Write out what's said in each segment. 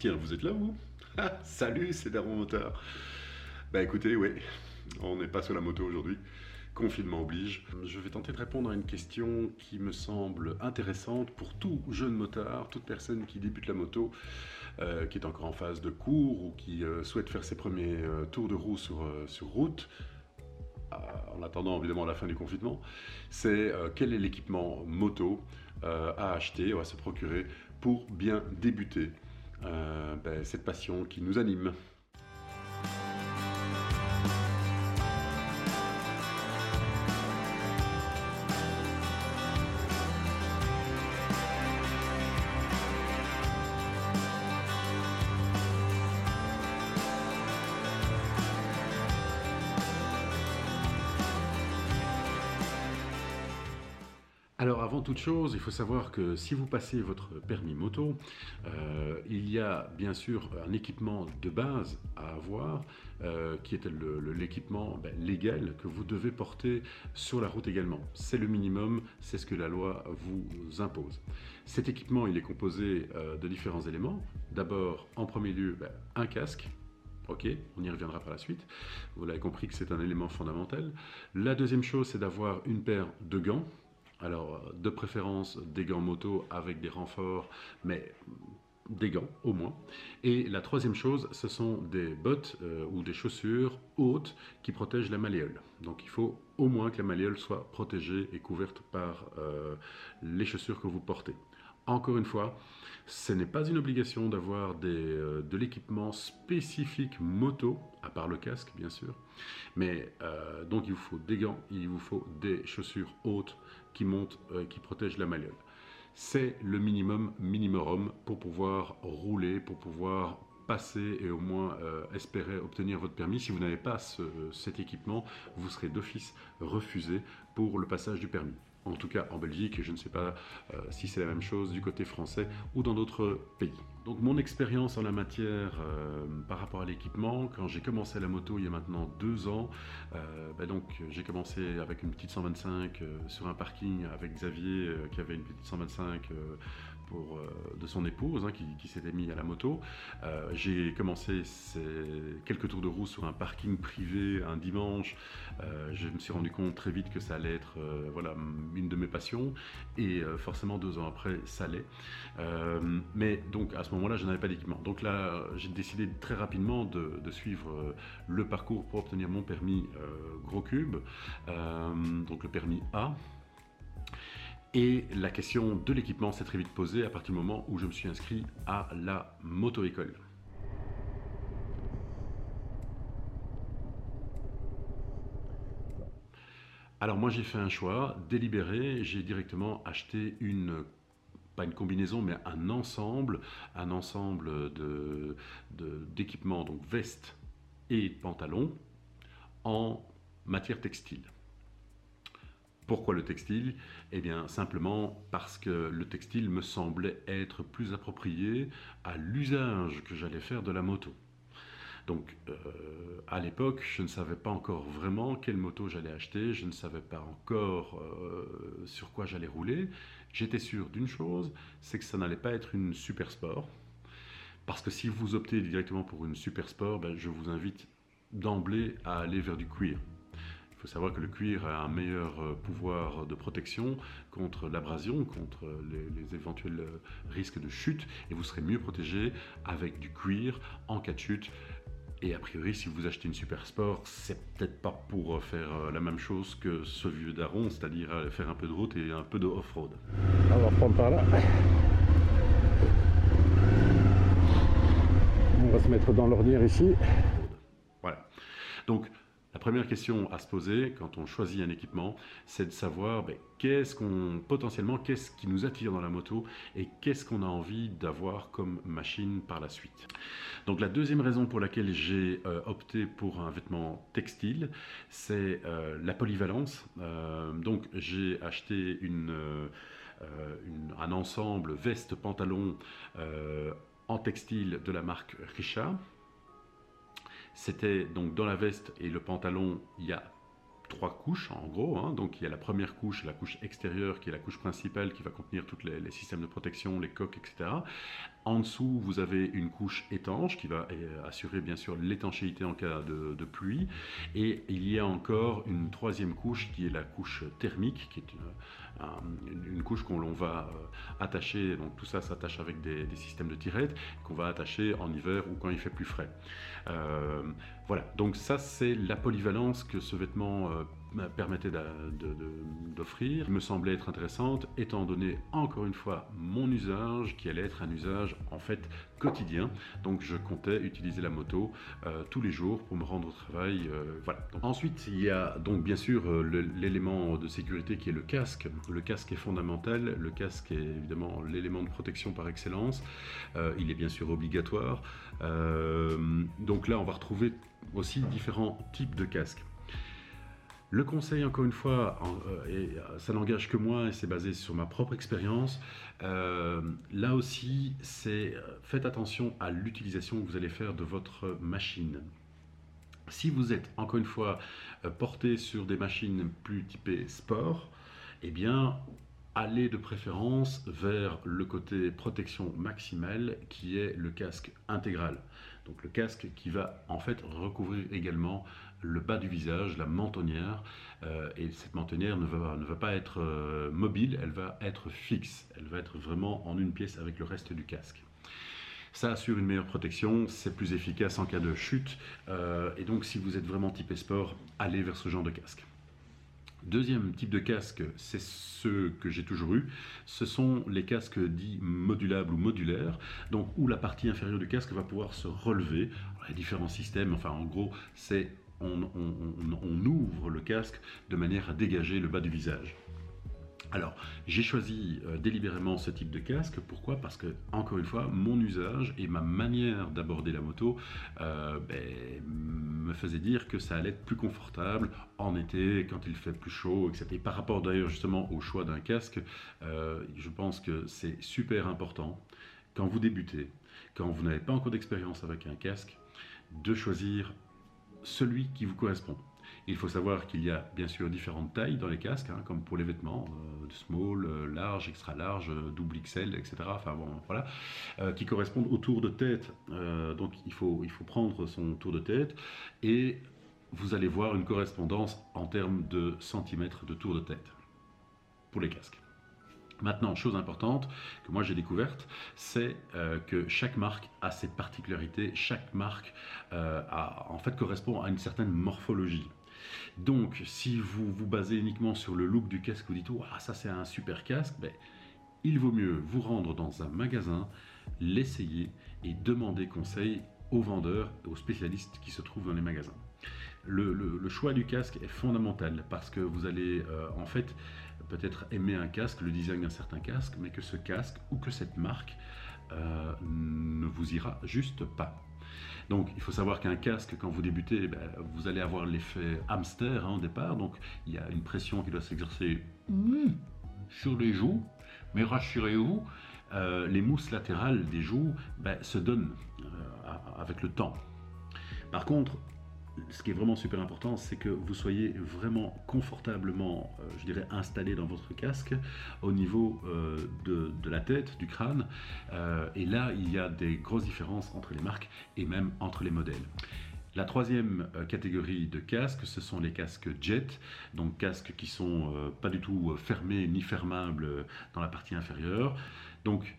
Tiens, vous êtes là, vous? Ah, salut, c'est Daron Moteur. Bah écoutez, oui, on n'est pas sur la moto aujourd'hui. Confinement oblige. Je vais tenter de répondre à une question qui me semble intéressante pour tout jeune motard, toute personne qui débute la moto, qui est encore en phase de cours ou qui souhaite faire ses premiers tours de roue sur route, en attendant évidemment la fin du confinement. C'est quel est l'équipement moto à acheter ou à se procurer pour bien débuter cette passion qui nous anime. Alors avant toute chose, il faut savoir que si vous passez votre permis moto, il y a bien sûr un équipement de base à avoir, qui est l'équipement légal que vous devez porter sur la route également. C'est le minimum, c'est ce que la loi vous impose. Cet équipement, il est composé de différents éléments. D'abord, en premier lieu, un casque. Ok, on y reviendra par la suite. Vous l'avez compris que c'est un élément fondamental. La deuxième chose, c'est d'avoir une paire de gants. Alors, de préférence, des gants moto avec des renforts, mais des gants au moins. Et la troisième chose, ce sont des bottes ou des chaussures hautes qui protègent la malléole. Donc il faut au moins que la malléole soit protégée et couverte par les chaussures que vous portez. Encore une fois, ce n'est pas une obligation d'avoir de l'équipement spécifique moto, à part le casque bien sûr, mais donc il vous faut des gants, il vous faut des chaussures hautes qui montent, qui protègent la malléole. C'est le minimum pour pouvoir rouler, pour pouvoir passer et au moins espérer obtenir votre permis. Si vous n'avez pas cet équipement, vous serez d'office refusé pour le passage du permis. En tout cas en Belgique, je ne sais pas si c'est la même chose du côté français ou dans d'autres pays. Donc mon expérience en la matière par rapport à l'équipement, quand j'ai commencé la moto il y a maintenant 2 ans, donc j'ai commencé avec une petite 125 sur un parking avec Xavier qui avait une petite 125 de son épouse qui s'était mis à la moto. J'ai commencé quelques tours de roue sur un parking privé un dimanche. Je me suis rendu compte très vite que ça allait être voilà, une de mes passions et forcément 2 ans après ça l'est. Mais donc à ce moment-là je n'avais pas d'équipement. Donc là j'ai décidé très rapidement de suivre le parcours pour obtenir mon permis gros cube, donc le permis A. Et la question de l'équipement s'est très vite posée à partir du moment où je me suis inscrit à la moto-école. Alors moi j'ai fait un choix délibéré, j'ai directement acheté pas une combinaison, mais un ensemble d'équipements, donc veste et pantalon, en matière textile. Pourquoi le textile? Eh bien simplement parce que le textile me semblait être plus approprié à l'usage que j'allais faire de la moto. Donc à l'époque, je ne savais pas encore vraiment quelle moto j'allais acheter, je ne savais pas encore sur quoi j'allais rouler. J'étais sûr d'une chose, c'est que ça n'allait pas être une super sport. Parce que si vous optez directement pour une super sport, je vous invite d'emblée à aller vers du cuir. Il faut savoir que le cuir a un meilleur pouvoir de protection contre l'abrasion, contre les éventuels risques de chute, et vous serez mieux protégé avec du cuir en cas de chute. Et a priori, si vous achetez une super sport, c'est peut-être pas pour faire la même chose que ce vieux daron, c'est-à-dire faire un peu de route et un peu de off-road. On va reprendre par là. On va se mettre dans l'ornière ici. Voilà. Donc, la première question à se poser quand on choisit un équipement, c'est de savoir potentiellement qu'est-ce qui nous attire dans la moto et qu'est-ce qu'on a envie d'avoir comme machine par la suite. Donc la deuxième raison pour laquelle j'ai opté pour un vêtement textile, c'est la polyvalence. Donc j'ai acheté un ensemble veste-pantalon en textile de la marque Richard. C'était donc dans la veste et le pantalon, il y a 3 couches en gros, donc il y a la première couche, la couche extérieure qui est la couche principale qui va contenir tous les systèmes de protection, les coques, etc. En dessous, vous avez une couche étanche qui va assurer bien sûr l'étanchéité en cas de pluie. Et il y a encore une troisième couche qui est la couche thermique, qui est une couche qu'on va attacher. Donc tout ça s'attache avec des systèmes de tirettes qu'on va attacher en hiver ou quand il fait plus frais. Voilà, donc ça c'est la polyvalence que ce vêtement permettait d'offrir, qui me semblait être intéressante, étant donné encore une fois mon usage, qui allait être un usage en fait quotidien. Donc je comptais utiliser la moto tous les jours pour me rendre au travail. Voilà. Donc, ensuite, il y a donc bien sûr l'élément de sécurité qui est le casque. Le casque est fondamental, le casque est évidemment l'élément de protection par excellence. Il est bien sûr obligatoire. Donc là, on va retrouver aussi différents types de casques. Le conseil, encore une fois, et ça n'engage que moi et c'est basé sur ma propre expérience, là aussi, c'est faites attention à l'utilisation que vous allez faire de votre machine. Si vous êtes, encore une fois, porté sur des machines plus typées sport, eh bien, allez de préférence vers le côté protection maximale qui est le casque intégral. Donc le casque qui va en fait recouvrir également le bas du visage, la mentonnière, et cette mentonnière ne va pas être mobile, elle va être fixe, elle va être vraiment en une pièce avec le reste du casque. Ça assure une meilleure protection, c'est plus efficace en cas de chute, et donc si vous êtes vraiment typé sport, allez vers ce genre de casque. Deuxième type de casque, c'est ceux que j'ai toujours eu, ce sont les casques dits modulables ou modulaires, donc où la partie inférieure du casque va pouvoir se relever. Alors, il y a différents systèmes, enfin en gros, c'est on ouvre le casque de manière à dégager le bas du visage. Alors, j'ai choisi délibérément ce type de casque. Pourquoi? Parce que, encore une fois, mon usage et ma manière d'aborder la moto me faisaient dire que ça allait être plus confortable en été, quand il fait plus chaud, etc. Et par rapport d'ailleurs justement au choix d'un casque, je pense que c'est super important, quand vous débutez, quand vous n'avez pas encore d'expérience avec un casque, de choisir celui qui vous correspond. Il faut savoir qu'il y a bien sûr différentes tailles dans les casques, hein, comme pour les vêtements, small, large, extra large, double XL, etc. Enfin bon, voilà, qui correspondent au tour de tête. Donc il faut prendre son tour de tête et vous allez voir une correspondance en termes de centimètres de tour de tête pour les casques. Maintenant, chose importante que moi j'ai découverte, c'est que chaque marque a ses particularités, chaque marque en fait correspond à une certaine morphologie. Donc, si vous vous basez uniquement sur le look du casque, vous dites « Ah, ça c'est un super casque », il vaut mieux vous rendre dans un magasin, l'essayer et demander conseil aux vendeurs et aux spécialistes qui se trouvent dans les magasins. Le choix du casque est fondamental parce que vous allez en fait peut-être aimer un casque, le design d'un certain casque, mais que ce casque ou que cette marque ne vous ira juste pas. Donc il faut savoir qu'un casque, quand vous débutez, vous allez avoir l'effet hamster au départ, donc il y a une pression qui doit s'exercer sur les joues, mais rassurez-vous, les mousses latérales des joues se donnent avec le temps. Par contre, ce qui est vraiment super important, c'est que vous soyez vraiment confortablement, je dirais, installé dans votre casque au niveau de la tête, du crâne. Et là, il y a des grosses différences entre les marques et même entre les modèles. La troisième catégorie de casques, ce sont les casques jet, donc casques qui sont pas du tout fermés ni fermables dans la partie inférieure. Donc,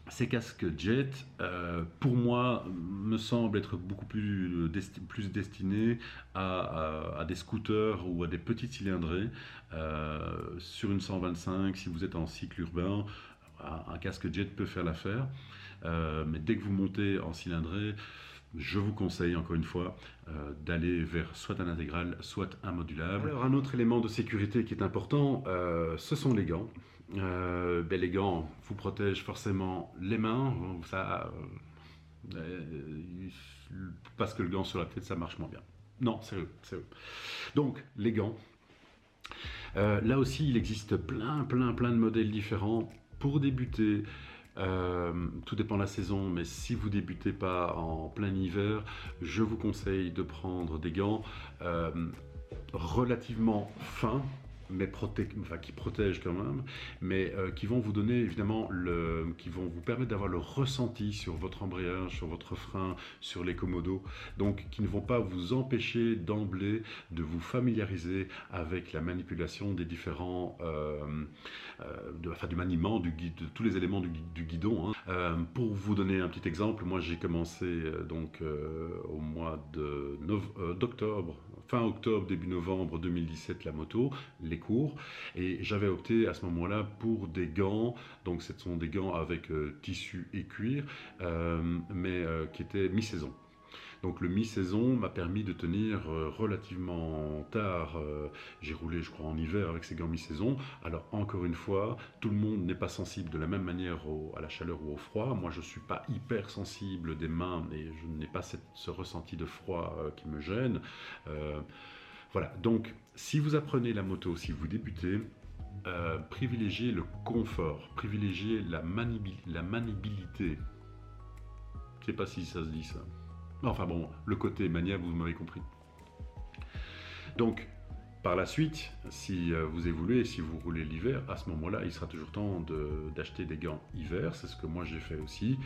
ces casques jet, pour moi, me semblent être beaucoup plus destinés à des scooters ou à des petites cylindrées. Sur une 125, si vous êtes en cycle urbain, un casque jet peut faire l'affaire. Mais dès que vous montez en cylindrée, je vous conseille encore une fois d'aller vers soit un intégral, soit un modulable. Alors un autre élément de sécurité qui est important, ce sont les gants. Les gants vous protègent forcément les mains, parce que le gant sur la tête ça marche moins bien. Non, c'est eux. Donc les gants, là aussi il existe plein de modèles différents. Pour débuter, tout dépend de la saison, mais si vous débutez pas en plein hiver, je vous conseille de prendre des gants relativement fins, mais qui protègent quand même, mais qui vont vous donner évidemment qui vont vous permettre d'avoir le ressenti sur votre embrayage, sur votre frein, sur les commodos, donc qui ne vont pas vous empêcher d'emblée de vous familiariser avec la manipulation des différents, du maniement du guide, de tous les éléments du guidon. Hein. Pour vous donner un petit exemple, moi j'ai commencé au mois d'octobre, fin octobre, début novembre 2017 la moto, les cours, et j'avais opté à ce moment-là pour des gants, donc ce sont des gants avec tissu et cuir, mais qui étaient mi-saison. Donc le mi-saison m'a permis de tenir relativement tard. J'ai roulé, je crois, en hiver avec ces gants mi-saison. Alors encore une fois, tout le monde n'est pas sensible de la même manière à la chaleur ou au froid. Moi, je ne suis pas hyper sensible des mains et je n'ai pas ce ressenti de froid qui me gêne. Voilà, donc si vous apprenez la moto, si vous débutez, privilégiez le confort, privilégiez la maniabilité. Je ne sais pas si ça se dit ça. Enfin bon, le côté maniable, vous m'avez compris. Donc, par la suite, si vous évoluez, si vous roulez l'hiver, à ce moment-là, il sera toujours temps d'acheter des gants hiver. C'est ce que moi j'ai fait aussi.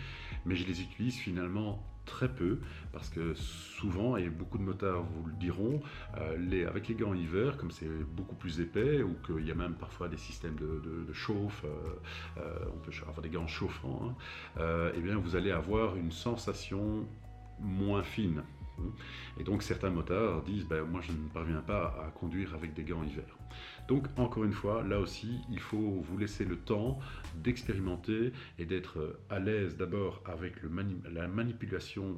Mais je les utilise finalement très peu, parce que souvent, et beaucoup de motards vous le diront, avec les gants hiver, comme c'est beaucoup plus épais, ou qu'il y a même parfois des systèmes de chauffe, on peut avoir des gants chauffants, hein, eh bien vous allez avoir une sensation moins fine. Et donc certains motards disent moi je ne parviens pas à conduire avec des gants hiver. Donc encore une fois, là aussi, il faut vous laisser le temps d'expérimenter et d'être à l'aise d'abord avec la manipulation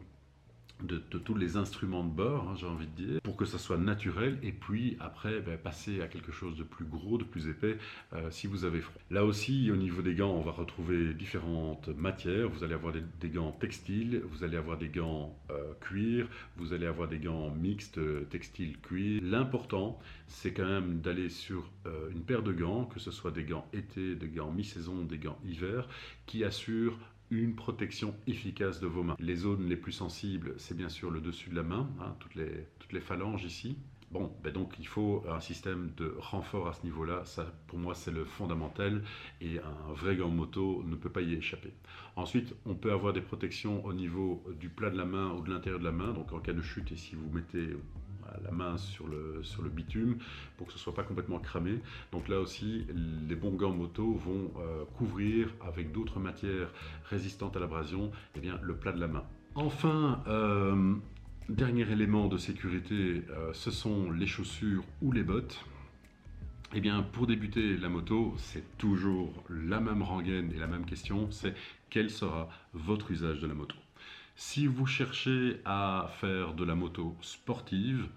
de tous les instruments de bord, hein, j'ai envie de dire, pour que ça soit naturel, et puis après passer à quelque chose de plus gros, de plus épais, si vous avez froid. Là aussi, au niveau des gants, on va retrouver différentes matières. Vous allez avoir des gants textiles, vous allez avoir des gants cuir, vous allez avoir des gants mixtes textile-cuir. L'important, c'est quand même d'aller sur une paire de gants, que ce soit des gants été, des gants mi-saison, des gants hiver, qui assurent une protection efficace de vos mains. Les zones les plus sensibles, c'est bien sûr le dessus de la main, hein, toutes les phalanges ici. Bon, donc il faut un système de renfort à ce niveau-là. Ça, pour moi, c'est le fondamental, et un vrai gant moto ne peut pas y échapper. Ensuite, on peut avoir des protections au niveau du plat de la main ou de l'intérieur de la main, donc en cas de chute, et si vous mettez la main sur le bitume pour que ce ne soit pas complètement cramé. Donc là aussi, les bons gants moto vont couvrir avec d'autres matières résistantes à l'abrasion le plat de la main. Enfin, dernier élément de sécurité, ce sont les chaussures ou les bottes. Eh bien, pour débuter la moto, c'est toujours la même rengaine et la même question, c'est quel sera votre usage de la moto. Si vous cherchez à faire de la moto sportive,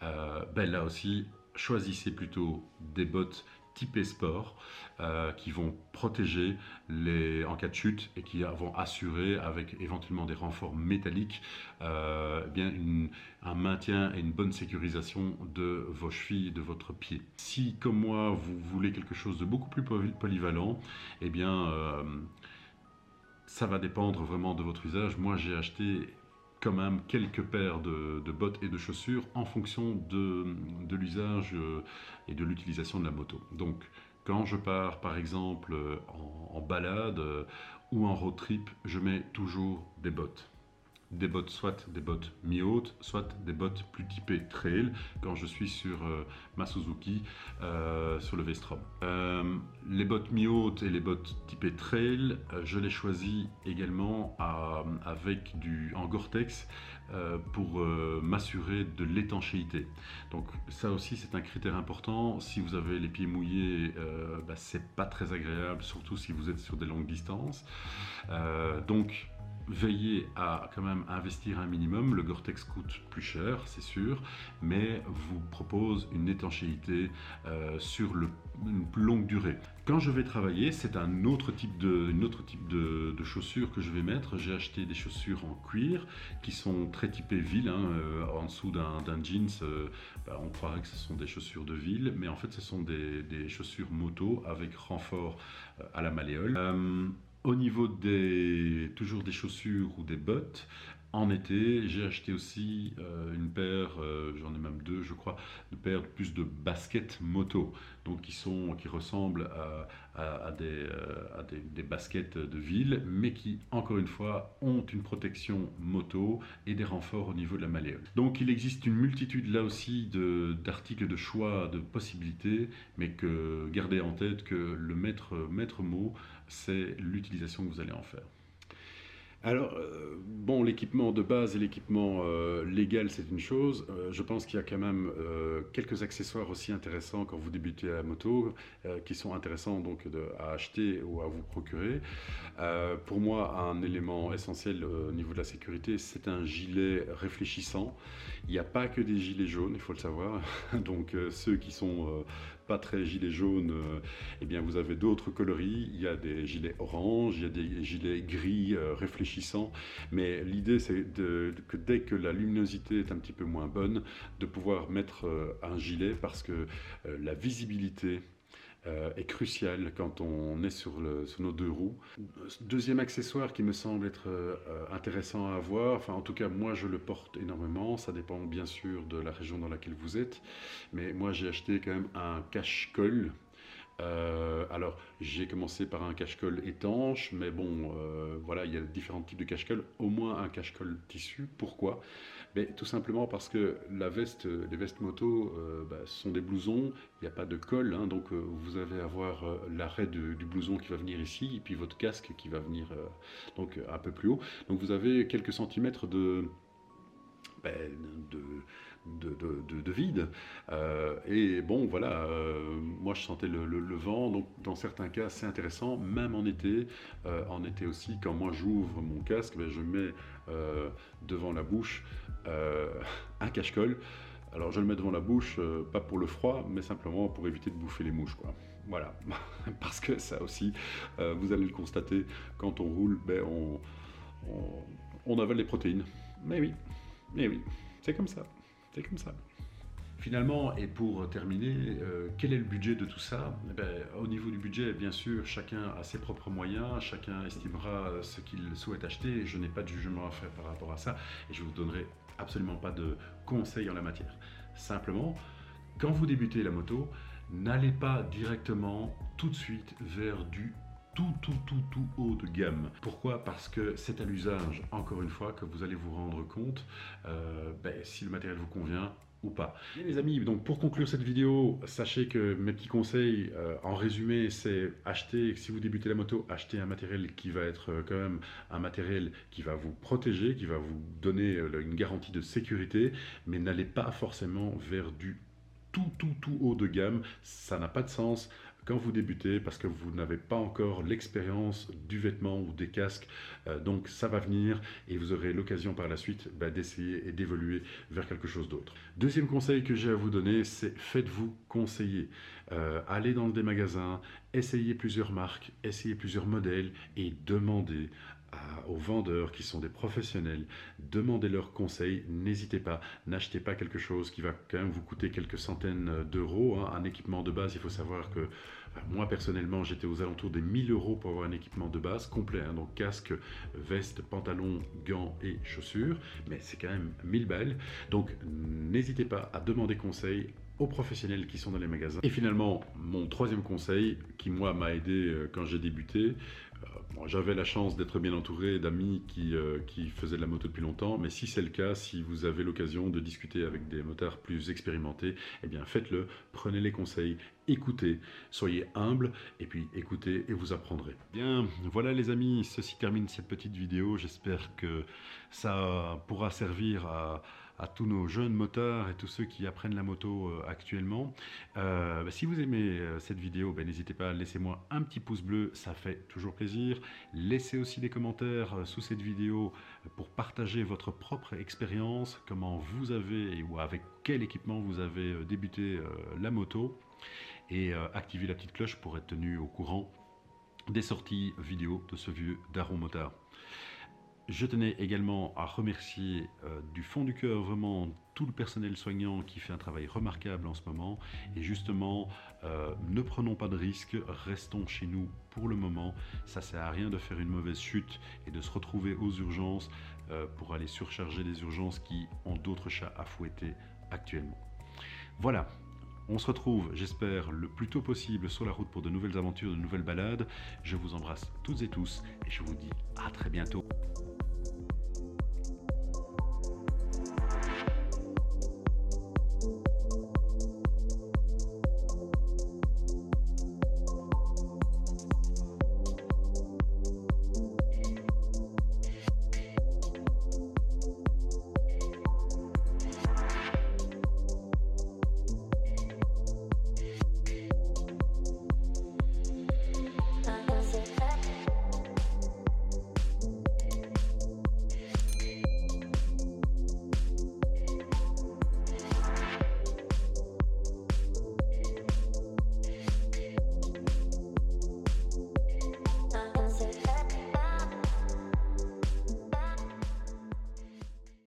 là aussi, choisissez plutôt des bottes typées sport qui vont protéger en cas de chute et qui vont assurer, avec éventuellement des renforts métalliques, un maintien et une bonne sécurisation de vos chevilles, de votre pied. Si, comme moi, vous voulez quelque chose de beaucoup plus polyvalent, ça va dépendre vraiment de votre usage. Moi, j'ai acheté quand même quelques paires de bottes et de chaussures en fonction de l'usage et de l'utilisation de la moto. Donc, quand je pars, par exemple, en balade ou en road trip, je mets toujours des bottes. Des bottes, soit des bottes mi-hautes, soit des bottes plus typées trail, quand je suis sur ma Suzuki, sur le V-Strom. Les bottes mi-hautes et les bottes typées trail, je les choisis également en Gore-Tex pour m'assurer de l'étanchéité. Donc ça aussi, c'est un critère important. Si vous avez les pieds mouillés, c'est pas très agréable, surtout si vous êtes sur des longues distances. Donc veillez à quand même investir un minimum. Le Gore-Tex coûte plus cher, c'est sûr, mais vous propose une étanchéité sur une plus longue durée. Quand je vais travailler, c'est un autre type de chaussures que je vais mettre. J'ai acheté des chaussures en cuir qui sont très typées ville, en dessous d'un jeans. On croirait que ce sont des chaussures de ville, mais en fait ce sont des chaussures moto avec renfort à la malléole. Au niveau toujours des chaussures ou des bottes, en été, j'ai acheté aussi une paire, j'en ai même deux je crois, une paire plus de baskets moto, donc qui ressemblent à des baskets de ville, mais qui, encore une fois, ont une protection moto et des renforts au niveau de la malléole. Donc il existe une multitude là aussi d'articles de choix, de possibilités, mais que gardez en tête que le maître mot, c'est l'utilisation que vous allez en faire. Alors, bon, l'équipement de base et l'équipement légal, c'est une chose. Je pense qu'il y a quand même quelques accessoires aussi intéressants quand vous débutez à la moto, qui sont intéressants donc à acheter ou à vous procurer. Pour moi, un élément essentiel au niveau de la sécurité, c'est un gilet réfléchissant. Il n'y a pas que des gilets jaunes, il faut le savoir. Donc, ceux qui sont pas très gilets jaunes, eh bien vous avez d'autres coloris. Il y a des gilets orange, il y a des gilets gris réfléchissants. Mais l'idée, c'est que dès que la luminosité est un petit peu moins bonne, de pouvoir mettre un gilet, parce que la visibilité est crucial quand on est sur nos deux roues. Deuxième accessoire qui me semble être intéressant à avoir, enfin en tout cas moi je le porte énormément, ça dépend bien sûr de la région dans laquelle vous êtes, mais moi j'ai acheté quand même un cache-colle. Alors j'ai commencé par un cache-colle étanche, mais bon voilà, il y a différents types de cache-colle, au moins un cache-colle tissu. Pourquoi? Mais tout simplement parce que les vestes moto, ce sont des blousons, il n'y a pas de colle, hein, donc vous allez avoir l'arrêt du blouson qui va venir ici, et puis votre casque qui va venir donc un peu plus haut. Donc vous avez quelques centimètres de vide. Et bon, voilà, moi je sentais le vent, donc dans certains cas c'est intéressant, même en été. En été aussi, quand moi j'ouvre mon casque, je mets devant la bouche un cache-colle. Alors je le mets devant la bouche, pas pour le froid, mais simplement pour éviter de bouffer les mouches, quoi. Voilà, parce que ça aussi, vous allez le constater, quand on roule, on avale les protéines. Mais oui, c'est comme ça, c'est comme ça. Finalement, et pour terminer, quel est le budget de tout ça? Au niveau du budget, bien sûr, chacun a ses propres moyens, chacun estimera ce qu'il souhaite acheter. Je n'ai pas de jugement à faire par rapport à ça, et je ne vous donnerai absolument pas de conseils en la matière. Simplement, quand vous débutez la moto, n'allez pas directement tout de suite vers du tout haut de gamme. Pourquoi? Parce que c'est à l'usage, encore une fois, que vous allez vous rendre compte si le matériel vous convient ou pas. Bien les amis, donc pour conclure cette vidéo, sachez que mes petits conseils en résumé, c'est acheter, si vous débutez la moto, achetez un matériel qui va être quand même un matériel qui va vous protéger, qui va vous donner une garantie de sécurité, mais n'allez pas forcément vers du tout haut de gamme. Ça n'a pas de sens quand vous débutez, parce que vous n'avez pas encore l'expérience du vêtement ou des casques, donc ça va venir et vous aurez l'occasion par la suite d'essayer et d'évoluer vers quelque chose d'autre. Deuxième conseil que j'ai à vous donner, c'est faites-vous conseiller. Allez dans des magasins, essayez plusieurs marques, essayez plusieurs modèles et demandez aux vendeurs qui sont des professionnels, demandez leurs conseils, n'hésitez pas, n'achetez pas quelque chose qui va quand même vous coûter quelques centaines d'euros, hein. Un équipement de base, il faut savoir que moi personnellement j'étais aux alentours des 1000 euros pour avoir un équipement de base complet, hein, donc casque, veste, pantalon, gants et chaussures, mais c'est quand même 1000 balles, donc n'hésitez pas à demander conseil aux professionnels qui sont dans les magasins. Et finalement, mon troisième conseil qui moi m'a aidé quand j'ai débuté, j'avais la chance d'être bien entouré d'amis qui faisaient de la moto depuis longtemps, mais si c'est le cas, si vous avez l'occasion de discuter avec des motards plus expérimentés, eh bien faites-le, prenez les conseils, écoutez, soyez humble et puis écoutez et vous apprendrez. Bien, voilà les amis, ceci termine cette petite vidéo. J'espère que ça pourra servir à tous nos jeunes motards et tous ceux qui apprennent la moto actuellement. Si vous aimez cette vidéo, n'hésitez pas, laissez-moi un petit pouce bleu, ça fait toujours plaisir. Laissez aussi des commentaires sous cette vidéo pour partager votre propre expérience, comment vous avez ou avec quel équipement vous avez débuté la moto, et activez la petite cloche pour être tenu au courant des sorties vidéo de ce vieux daron motard. Je tenais également à remercier du fond du cœur vraiment tout le personnel soignant qui fait un travail remarquable en ce moment. Et justement, ne prenons pas de risques, restons chez nous pour le moment. Ça ne sert à rien de faire une mauvaise chute et de se retrouver aux urgences pour aller surcharger des urgences qui ont d'autres chats à fouetter actuellement. Voilà. On se retrouve, j'espère, le plus tôt possible sur la route pour de nouvelles aventures, de nouvelles balades. Je vous embrasse toutes et tous et je vous dis à très bientôt.